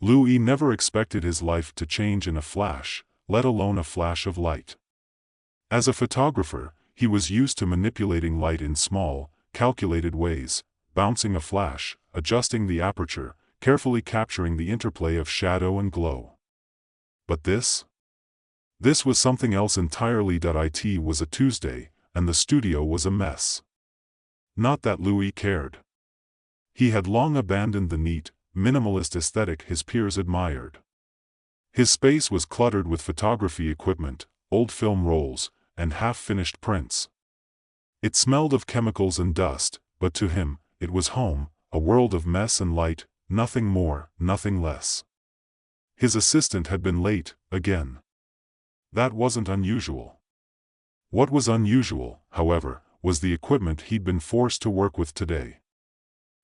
Louis never expected his life to change in a flash, let alone a flash of light. As a photographer, he was used to manipulating light in small, calculated ways, bouncing a flash, adjusting the aperture, carefully capturing the interplay of shadow and glow. But this was something else entirely. It was a Tuesday, and the studio was a mess. Not that Louis cared. He had long abandoned the neat, minimalist aesthetic his peers admired. His space was cluttered with photography equipment, old film rolls, and half-finished prints. It smelled of chemicals and dust, but to him, it was home, a world of mess and light, nothing more, nothing less. His assistant had been late, again. That wasn't unusual. What was unusual, however, was the equipment he'd been forced to work with today.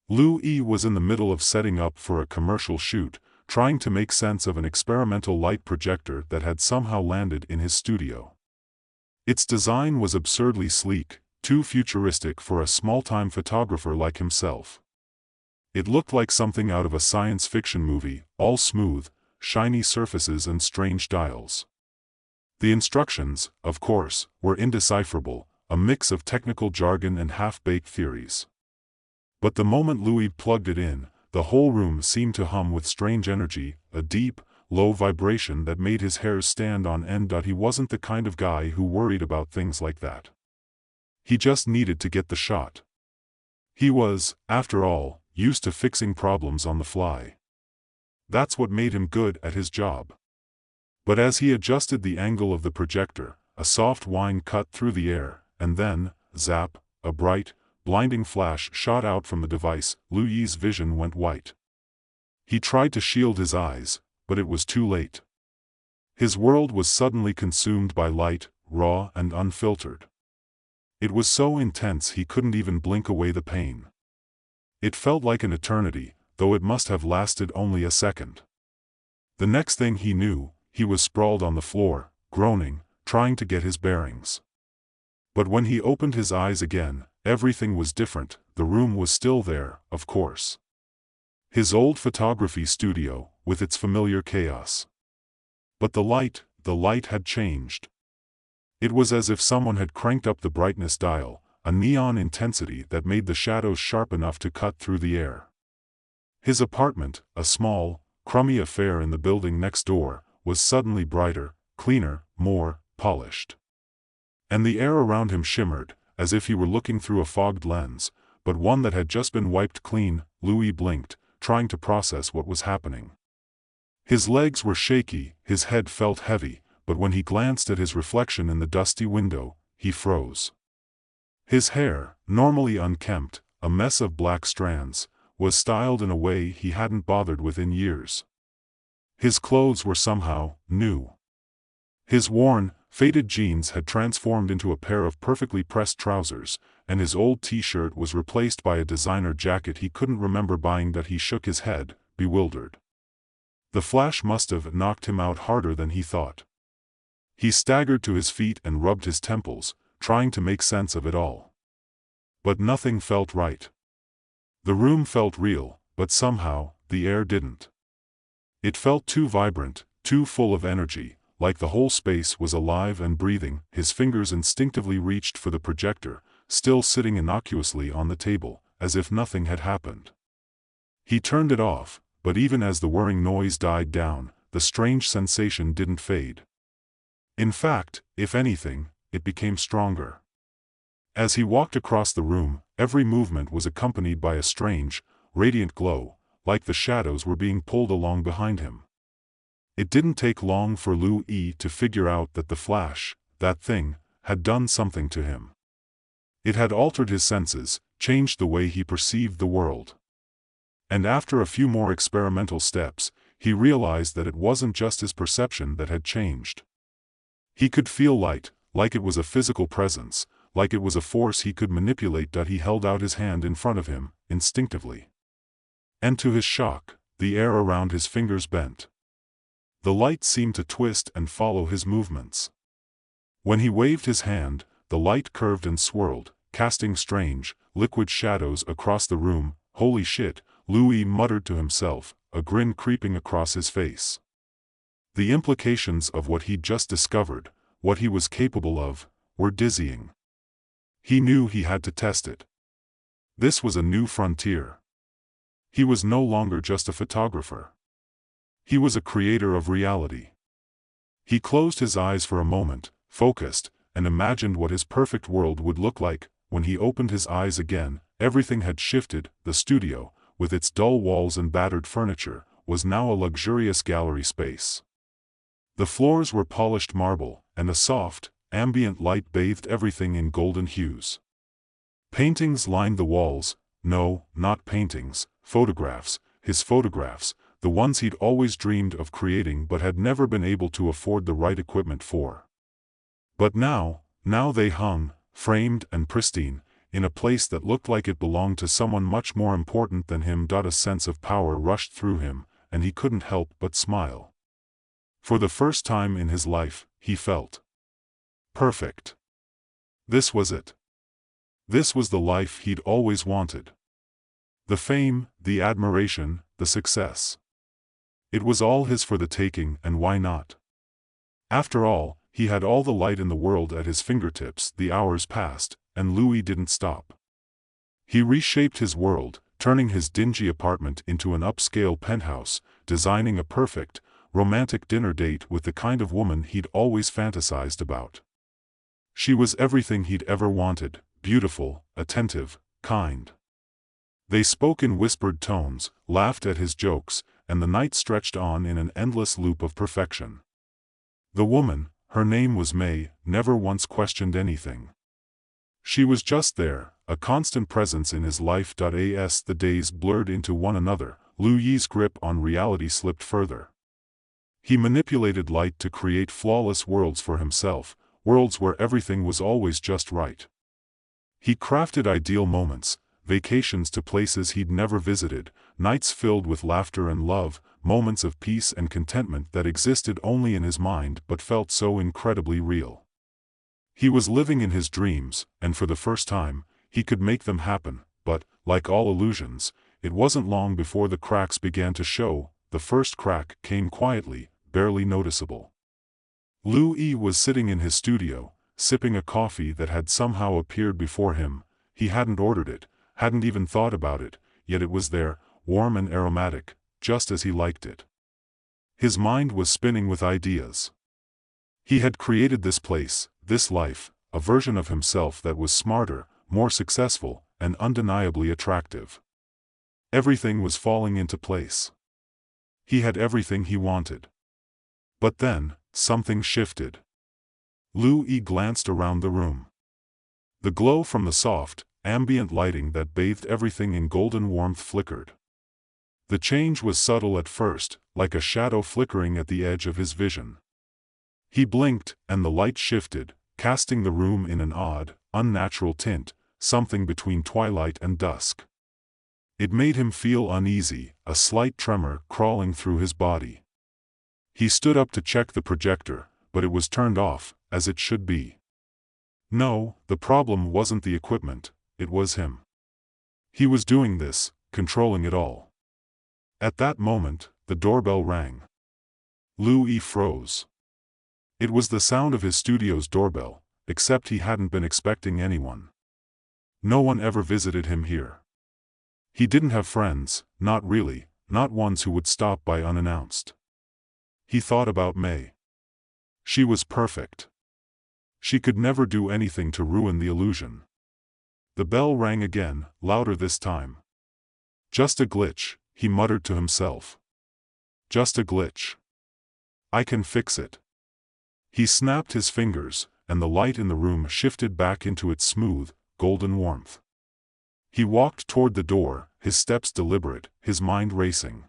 Louis was in the middle of setting up for a commercial shoot, trying to make sense of an experimental light projector that had somehow landed in his studio. Its design was absurdly sleek, too futuristic for a small-time photographer like himself. It looked like something out of a science fiction movie, all smooth, shiny surfaces and strange dials. The instructions, of course, were indecipherable, a mix of technical jargon and half-baked theories. But the moment Louis plugged it in, the whole room seemed to hum with strange energy, a deep, low vibration that made his hairs stand on end. He wasn't the kind of guy who worried about things like that. He just needed to get the shot. He was, after all, used to fixing problems on the fly. That's what made him good at his job. But as he adjusted the angle of the projector, a soft whine cut through the air, and then, zap, a bright, blinding flash shot out from the device. Louis's vision went white. He tried to shield his eyes, but it was too late. His world was suddenly consumed by light, raw and unfiltered. It was so intense he couldn't even blink away the pain. It felt like an eternity, though it must have lasted only a second. The next thing he knew, he was sprawled on the floor, groaning, trying to get his bearings. But when he opened his eyes again, everything was different. The room was still there, of course. His old photography studio, with its familiar chaos. But the light had changed. It was as if someone had cranked up the brightness dial, a neon intensity that made the shadows sharp enough to cut through the air. His apartment, a small, crummy affair in the building next door, was suddenly brighter, cleaner, more polished. And the air around him shimmered, as if he were looking through a fogged lens, but one that had just been wiped clean. Louis blinked, trying to process what was happening. His legs were shaky, his head felt heavy, but when he glanced at his reflection in the dusty window, he froze. His hair, normally unkempt, a mess of black strands, was styled in a way he hadn't bothered with in years. His clothes were somehow new. His worn, faded jeans had transformed into a pair of perfectly pressed trousers, and his old t-shirt was replaced by a designer jacket he couldn't remember buying. He shook his head, bewildered. The flash must have knocked him out harder than he thought. He staggered to his feet and rubbed his temples, trying to make sense of it all. But nothing felt right. The room felt real, but somehow, the air didn't. It felt too vibrant, too full of energy, like the whole space was alive and breathing. His fingers instinctively reached for the projector, still sitting innocuously on the table, as if nothing had happened. He turned it off, but even as the whirring noise died down, the strange sensation didn't fade. In fact, if anything, it became stronger. As he walked across the room, every movement was accompanied by a strange, radiant glow, like the shadows were being pulled along behind him. It didn't take long for Louis to figure out that the flash, that thing, had done something to him. It had altered his senses, changed the way he perceived the world. And after a few more experimental steps, he realized that it wasn't just his perception that had changed. He could feel light, like it was a physical presence, like it was a force he could manipulate. He held out his hand in front of him, instinctively. And to his shock, the air around his fingers bent. The light seemed to twist and follow his movements. When he waved his hand, the light curved and swirled, casting strange, liquid shadows across the room. Holy shit, Louis muttered to himself, a grin creeping across his face. The implications of what he'd just discovered, what he was capable of, were dizzying. He knew he had to test it. This was a new frontier. He was no longer just a photographer. He was a creator of reality. He closed his eyes for a moment, focused, and imagined what his perfect world would look like. When he opened his eyes again, everything had shifted. The studio, with its dull walls and battered furniture, was now a luxurious gallery space. The floors were polished marble, and a soft, ambient light bathed everything in golden hues. Paintings lined the walls. No, not paintings, photographs, his photographs, the ones he'd always dreamed of creating but had never been able to afford the right equipment for. But now they hung, framed and pristine, in a place that looked like it belonged to someone much more important than him. A sense of power rushed through him, and he couldn't help but smile. For the first time in his life, he felt perfect. This was it. This was the life he'd always wanted. The fame, the admiration, the success. It was all his for the taking, and why not? After all, he had all the light in the world at his fingertips. The hours passed, and Louis didn't stop. He reshaped his world, turning his dingy apartment into an upscale penthouse, designing a perfect, romantic dinner date with the kind of woman he'd always fantasized about. She was everything he'd ever wanted, beautiful, attentive, kind. They spoke in whispered tones, laughed at his jokes, and the night stretched on in an endless loop of perfection. The woman, her name was May, never once questioned anything. She was just there, a constant presence in his life. As the days blurred into one another, Louis's grip on reality slipped further. He manipulated light to create flawless worlds for himself, worlds where everything was always just right. He crafted ideal moments, vacations to places he'd never visited, nights filled with laughter and love, moments of peace and contentment that existed only in his mind but felt so incredibly real. He was living in his dreams, and for the first time, he could make them happen. But, like all illusions, it wasn't long before the cracks began to show. The first crack came quietly, barely noticeable. Louis was sitting in his studio, sipping a coffee that had somehow appeared before him. He hadn't ordered it, hadn't even thought about it, yet it was there, warm and aromatic, just as he liked it. His mind was spinning with ideas. He had created this place, this life, a version of himself that was smarter, more successful, and undeniably attractive. Everything was falling into place. He had everything he wanted. But then, something shifted. Louis glanced around the room. The glow from the soft, ambient lighting that bathed everything in golden warmth flickered. The change was subtle at first, like a shadow flickering at the edge of his vision. He blinked, and the light shifted, casting the room in an odd, unnatural tint, something between twilight and dusk. It made him feel uneasy, a slight tremor crawling through his body. He stood up to check the projector, but it was turned off, as it should be. No, the problem wasn't the equipment, it was him. He was doing this, controlling it all. At that moment, the doorbell rang. Louis froze. It was the sound of his studio's doorbell, except he hadn't been expecting anyone. No one ever visited him here. He didn't have friends, not really, not ones who would stop by unannounced. He thought about May. She was perfect. She could never do anything to ruin the illusion. The bell rang again, louder this time. Just a glitch, he muttered to himself. Just a glitch. I can fix it. He snapped his fingers, and the light in the room shifted back into its smooth, golden warmth. He walked toward the door, his steps deliberate, his mind racing.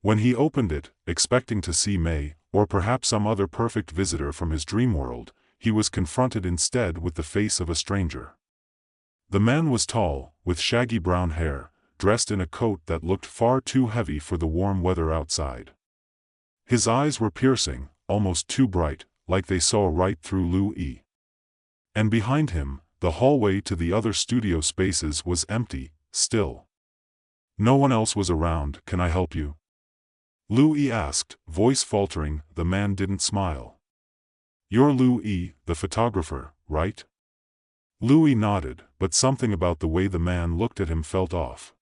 When he opened it, expecting to see May, or perhaps some other perfect visitor from his dream world, he was confronted instead with the face of a stranger. The man was tall, with shaggy brown hair, dressed in a coat that looked far too heavy for the warm weather outside. His eyes were piercing, almost too bright, like they saw right through Louis. And behind him, the hallway to the other studio spaces was empty, still. No one else was around. Can I help you? Louis asked, voice faltering. The man didn't smile. You're Louis, the photographer, right? Louis nodded, but something about the way the man looked at him felt off.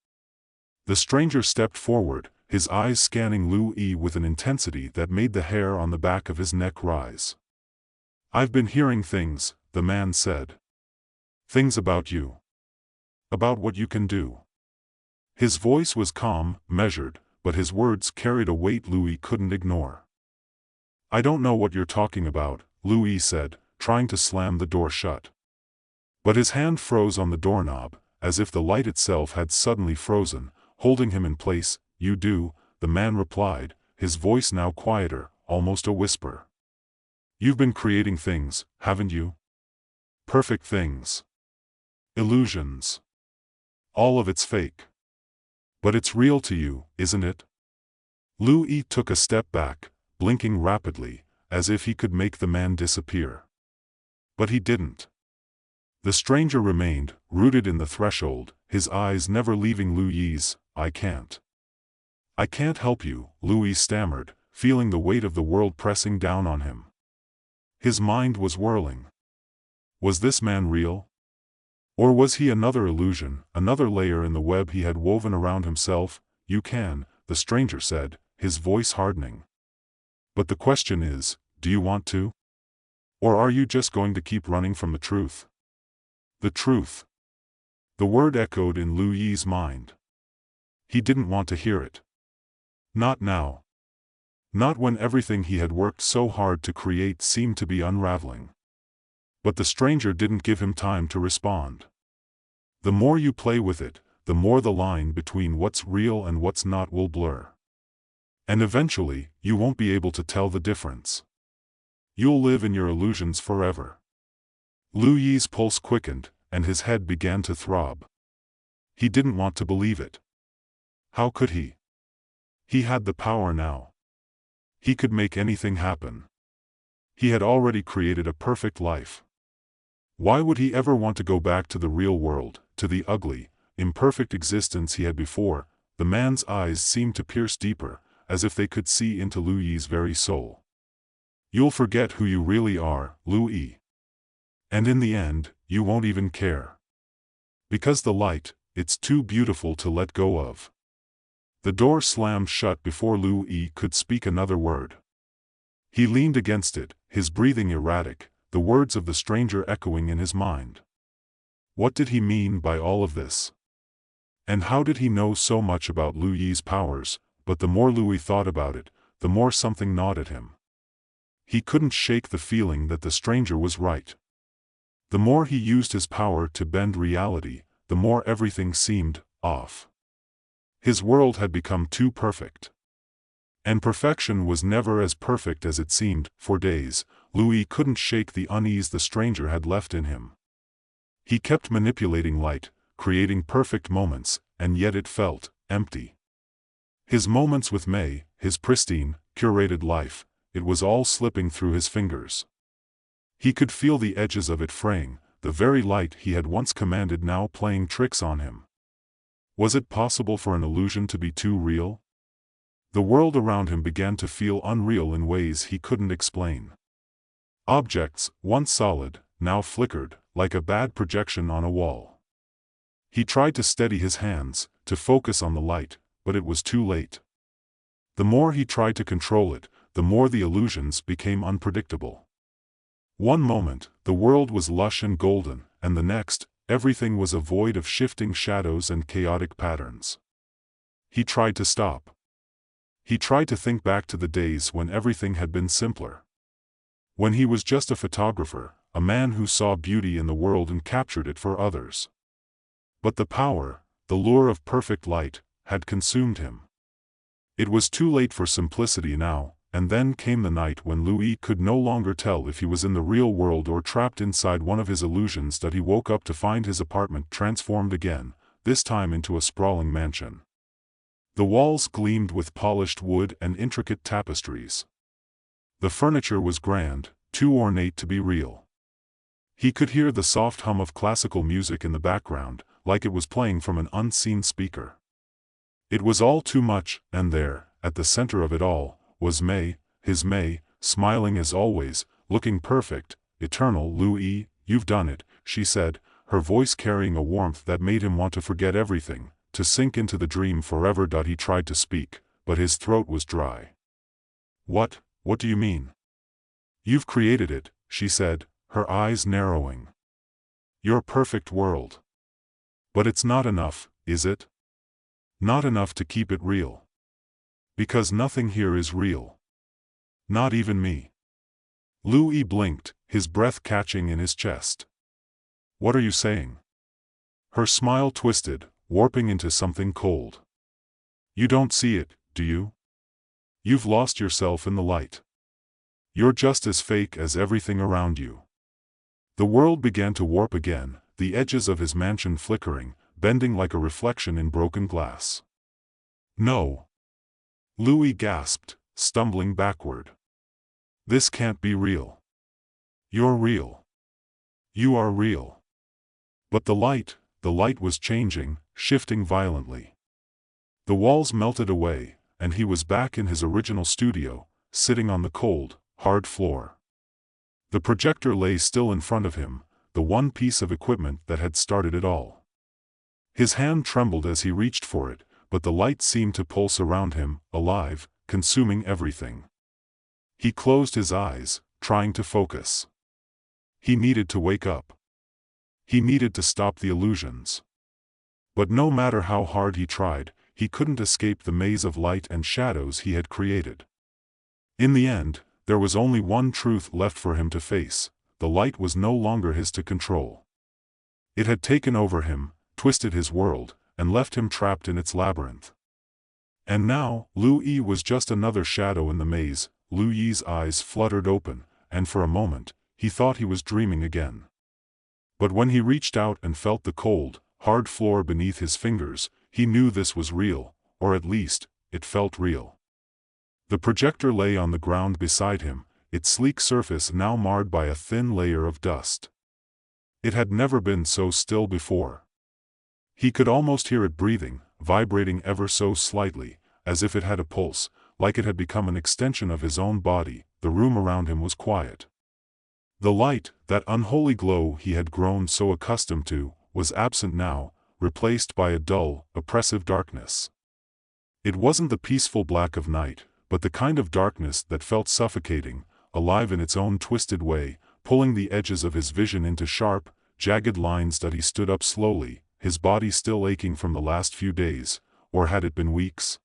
The stranger stepped forward, his eyes scanning Louis with an intensity that made the hair on the back of his neck rise. I've been hearing things, the man said. Things about you. About what you can do. His voice was calm, measured, but his words carried a weight Louis couldn't ignore. I don't know what you're talking about, Louis said, trying to slam the door shut. But his hand froze on the doorknob, as if the light itself had suddenly frozen, holding him in place. You do, the man replied, his voice now quieter, almost a whisper. You've been creating things, haven't you? Perfect things. Illusions. All of it's fake. But it's real to you, isn't it? Louis took a step back, blinking rapidly, as if he could make the man disappear. But he didn't. The stranger remained, rooted in the threshold, his eyes never leaving Louis's. I can't help you, Louis stammered, feeling the weight of the world pressing down on him. His mind was whirling. Was this man real? Or was he another illusion, another layer in the web he had woven around himself? You can, the stranger said, his voice hardening. But the question is, do you want to? Or are you just going to keep running from the truth? The truth. The word echoed in Louis's mind. He didn't want to hear it. Not now. Not when everything he had worked so hard to create seemed to be unraveling. But the stranger didn't give him time to respond. The more you play with it, the more the line between what's real and what's not will blur. And eventually, you won't be able to tell the difference. You'll live in your illusions forever. Louis's pulse quickened, and his head began to throb. He didn't want to believe it. How could he? He had the power now. He could make anything happen. He had already created a perfect life. Why would he ever want to go back to the real world, to the ugly, imperfect existence he had before? The man's eyes seemed to pierce deeper, as if they could see into Louis's very soul. You'll forget who you really are, Louis. And in the end, you won't even care. Because the light, it's too beautiful to let go of. The door slammed shut before Louis could speak another word. He leaned against it, his breathing erratic, the words of the stranger echoing in his mind. What did he mean by all of this? And how did he know so much about Louis's powers? But the more Louis thought about it, the more something gnawed at him. He couldn't shake the feeling that the stranger was right. The more he used his power to bend reality, the more everything seemed off. His world had become too perfect. And perfection was never as perfect as it seemed. For days, Louis couldn't shake the unease the stranger had left in him. He kept manipulating light, creating perfect moments, and yet it felt empty. His moments with May, his pristine, curated life, it was all slipping through his fingers. He could feel the edges of it fraying, the very light he had once commanded now playing tricks on him. Was it possible for an illusion to be too real? The world around him began to feel unreal in ways he couldn't explain. Objects, once solid, now flickered, like a bad projection on a wall. He tried to steady his hands, to focus on the light, but it was too late. The more he tried to control it, the more the illusions became unpredictable. One moment, the world was lush and golden, and the next, everything was a void of shifting shadows and chaotic patterns. He tried to stop. He tried to think back to the days when everything had been simpler. When he was just a photographer, a man who saw beauty in the world and captured it for others. But the power, the lure of perfect light, had consumed him. It was too late for simplicity now, and then came the night when Louis could no longer tell if he was in the real world or trapped inside one of his illusions. That he woke up to find his apartment transformed again, this time into a sprawling mansion. The walls gleamed with polished wood and intricate tapestries. The furniture was grand, too ornate to be real. He could hear the soft hum of classical music in the background, like it was playing from an unseen speaker. It was all too much, and there, at the center of it all, was May, his May, smiling as always, looking perfect, eternal. Louis, you've done it, she said, her voice carrying a warmth that made him want to forget everything, to sink into the dream forever. He tried to speak, but his throat was dry. What do you mean? You've created it, she said, her eyes narrowing. Your perfect world. But it's not enough, is it? Not enough to keep it real. Because nothing here is real. Not even me. Louis blinked, his breath catching in his chest. What are you saying? Her smile twisted, warping into something cold. You don't see it, do you? You've lost yourself in the light. You're just as fake as everything around you. The world began to warp again, the edges of his mansion flickering, bending like a reflection in broken glass. No. Louis gasped, stumbling backward. This can't be real. You're real. You are real. But the light was changing, shifting violently. The walls melted away, and he was back in his original studio, sitting on the cold, hard floor. The projector lay still in front of him, the one piece of equipment that had started it all. His hand trembled as he reached for it, but the light seemed to pulse around him, alive, consuming everything. He closed his eyes, trying to focus. He needed to wake up. He needed to stop the illusions. But no matter how hard he tried, he couldn't escape the maze of light and shadows he had created. In the end, there was only one truth left for him to face: the light was no longer his to control. It had taken over him, twisted his world, and left him trapped in its labyrinth. And now, Louis was just another shadow in the maze. Louis's eyes fluttered open, and for a moment, he thought he was dreaming again. But when he reached out and felt the cold, hard floor beneath his fingers, he knew this was real, or at least, it felt real. The projector lay on the ground beside him, its sleek surface now marred by a thin layer of dust. It had never been so still before. He could almost hear it breathing, vibrating ever so slightly, as if it had a pulse, like it had become an extension of his own body. The room around him was quiet. The light, that unholy glow he had grown so accustomed to, was absent now, replaced by a dull, oppressive darkness. It wasn't the peaceful black of night, but the kind of darkness that felt suffocating, alive in its own twisted way, pulling the edges of his vision into sharp, jagged lines. He stood up slowly, his body still aching from the last few days, or had it been weeks?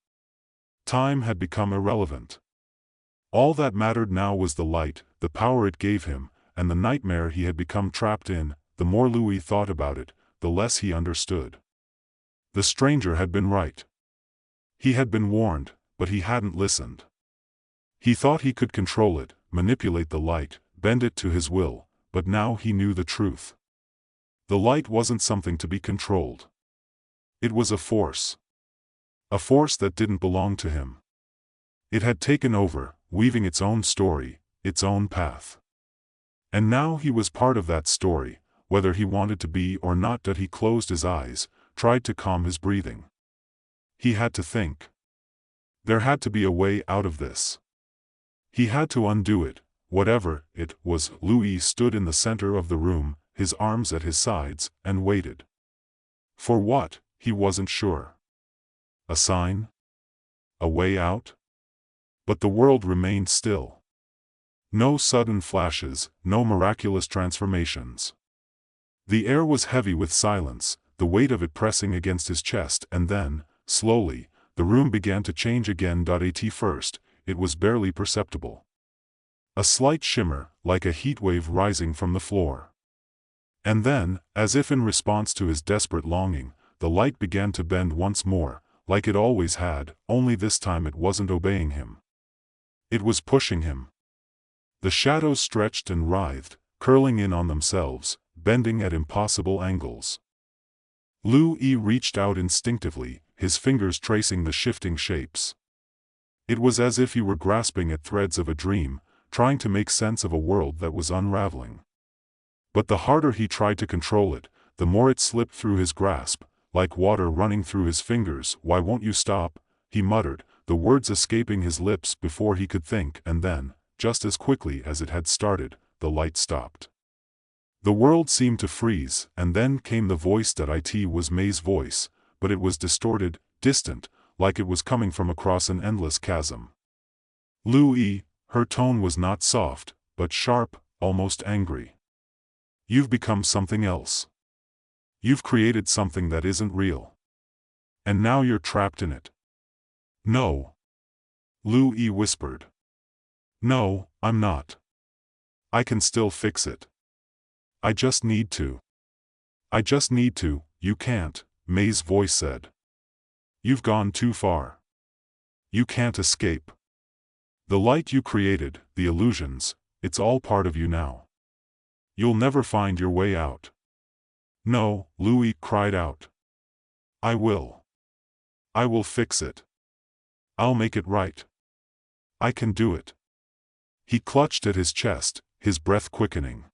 Time had become irrelevant. All that mattered now was the light, the power it gave him, and the nightmare he had become trapped in. The more Louis thought about it, the less he understood. The stranger had been right. He had been warned, but he hadn't listened. He thought he could control it, manipulate the light, bend it to his will, but now he knew the truth. The light wasn't something to be controlled. It was a force. A force that didn't belong to him. It had taken over, weaving its own story, its own path. And now he was part of that story, whether he wanted to be or not. He closed his eyes, tried to calm his breathing. He had to think. There had to be a way out of this. He had to undo it, whatever it was. Louis stood in the center of the room, his arms at his sides, and waited. For what, he wasn't sure. A sign? A way out? But the world remained still. No sudden flashes, no miraculous transformations. The air was heavy with silence, the weight of it pressing against his chest, and then, slowly, the room began to change again. At first, it was barely perceptible. A slight shimmer, like a heat wave rising from the floor. And then, as if in response to his desperate longing, the light began to bend once more, like it always had, only this time it wasn't obeying him. It was pushing him. The shadows stretched and writhed, curling in on themselves, bending at impossible angles. Louis reached out instinctively, his fingers tracing the shifting shapes. It was as if he were grasping at threads of a dream, trying to make sense of a world that was unraveling. But the harder he tried to control it, the more it slipped through his grasp, like water running through his fingers. Why won't you stop? He muttered, the words escaping his lips before he could think, and then, just as quickly as it had started, the light stopped. The world seemed to freeze, and then came the voice that it was May's voice, but it was distorted, distant, like it was coming from across an endless chasm. Louis, her tone was not soft, but sharp, almost angry. You've become something else. You've created something that isn't real. And now you're trapped in it. No. Louis whispered. No, I'm not. I can still fix it. I just need to. I just need to. You can't, May's voice said. You've gone too far. You can't escape. The light you created, the illusions, it's all part of you now. You'll never find your way out. No, Louis cried out. I will. I will fix it. I'll make it right. I can do it. He clutched at his chest, his breath quickening.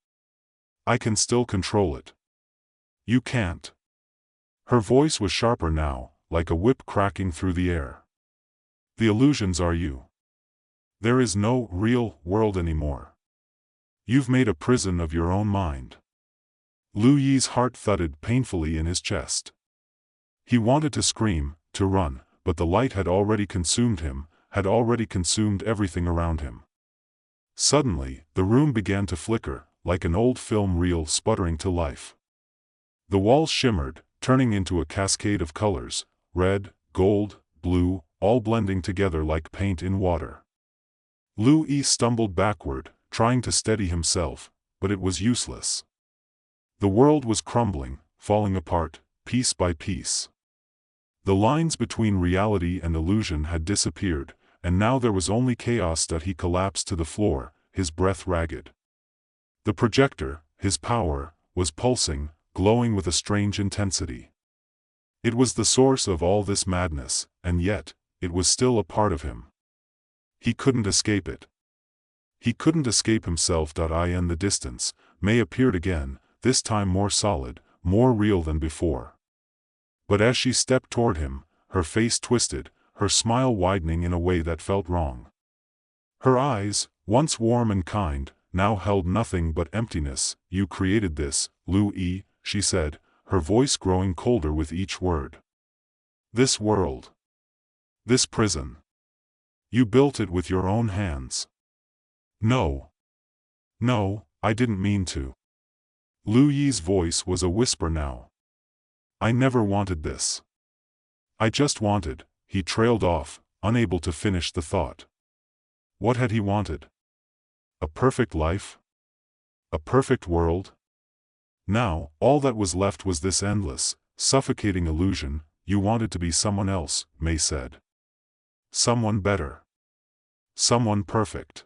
I can still control it. You can't. Her voice was sharper now, like a whip cracking through the air. The illusions are you. There is no real world anymore. You've made a prison of your own mind. Louis's heart thudded painfully in his chest. He wanted to scream, to run, but the light had already consumed him, had already consumed everything around him. Suddenly, the room began to flicker, like an old film reel sputtering to life. The walls shimmered, turning into a cascade of colors, red, gold, blue, all blending together like paint in water. Louis stumbled backward, trying to steady himself, but it was useless. The world was crumbling, falling apart, piece by piece. The lines between reality and illusion had disappeared, and now there was only chaos. That he collapsed to the floor, his breath ragged. The projector, his power, was pulsing, glowing with a strange intensity. It was the source of all this madness, and yet, it was still a part of him. He couldn't escape it. He couldn't escape himself. In the distance, May appeared again, this time more solid, more real than before. But as she stepped toward him, her face twisted, her smile widening in a way that felt wrong. Her eyes, once warm and kind, now held nothing but emptiness. You created this, Louis, she said, her voice growing colder with each word. This world. This prison. You built it with your own hands. No. No, I didn't mean to. Louis's voice was a whisper now. I never wanted this. I just wanted, he trailed off, unable to finish the thought. What had he wanted? A perfect life? A perfect world? Now, all that was left was this endless, suffocating illusion. You wanted to be someone else, May said. Someone better. Someone perfect.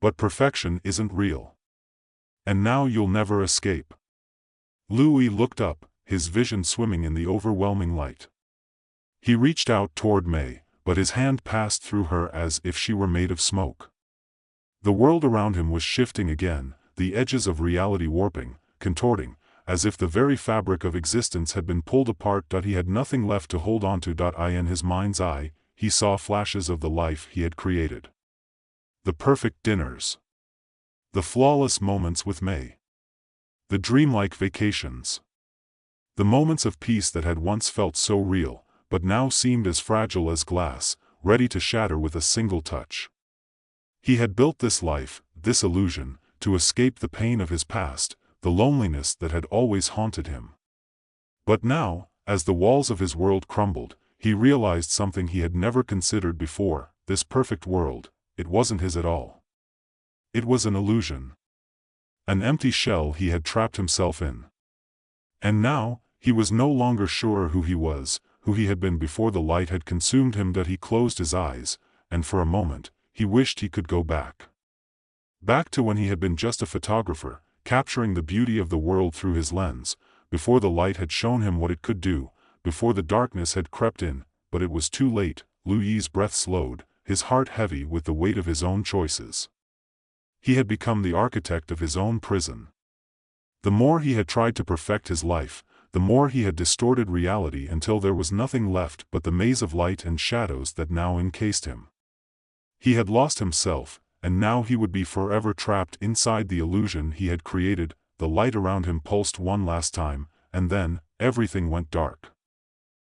But perfection isn't real. And now you'll never escape. Louis looked up, his vision swimming in the overwhelming light. He reached out toward May, but his hand passed through her as if she were made of smoke. The world around him was shifting again, the edges of reality warping, contorting, as if the very fabric of existence had been pulled apart. He had nothing left to hold on to. In his mind's eye, he saw flashes of the life he had created. The perfect dinners. The flawless moments with May. The dreamlike vacations. The moments of peace that had once felt so real, but now seemed as fragile as glass, ready to shatter with a single touch. He had built this life, this illusion, to escape the pain of his past, the loneliness that had always haunted him. But now, as the walls of his world crumbled, he realized something he had never considered before. This perfect world, it wasn't his at all. It was an illusion. An empty shell he had trapped himself in. And now, he was no longer sure who he was, who he had been before the light had consumed him. He closed his eyes, and for a moment, he wished he could go back. Back to when he had been just a photographer, capturing the beauty of the world through his lens, before the light had shown him what it could do, before the darkness had crept in. But it was too late. Louis's breath slowed, his heart heavy with the weight of his own choices. He had become the architect of his own prison. The more he had tried to perfect his life, the more he had distorted reality until there was nothing left but the maze of light and shadows that now encased him. He had lost himself, and now he would be forever trapped inside the illusion he had created. The light around him pulsed one last time, and then, everything went dark.